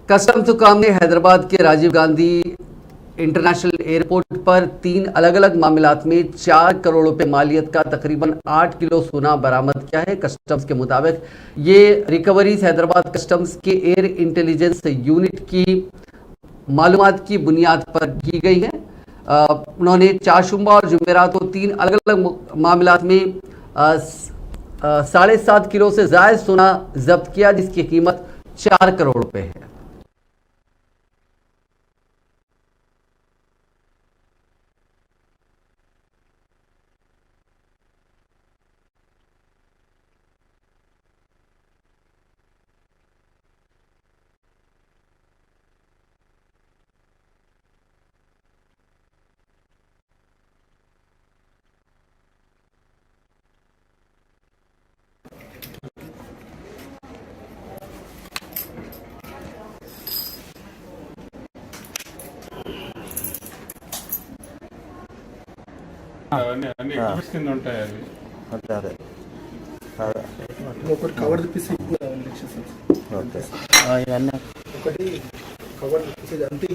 Customs हुकाम ने हैदराबाद के राजीव गांधी इंटरनेशनल एयरपोर्ट पर 3 अलग अलग मामलात में 4 करोड़ रुपए मालियत का तकरीबन 8 किलो सोना बरामद किया है। कस्टम्स के मुताबिक ये रिकवरीज हैदराबाद कस्टम्स के एयर इंटेलिजेंस यूनिट की मालूमात की बुनियाद पर की गई है। उन्होंने चारशुम्बा और जुमेरात को 3 अलग अलग मामलात में 7.5 किलो से ज़ायद सोना जब्त किया, जिसकी कीमत 4 करोड़ रुपए है। అన్ని ఎగ్జిబిట్స్ కింద ఉంటాయి అవి. అదే అదే ఒకటి కవర్ తిప్పేసి ఓకే ఇవన్నీ ఒకటి కవర్ తిప్పేసి అంతే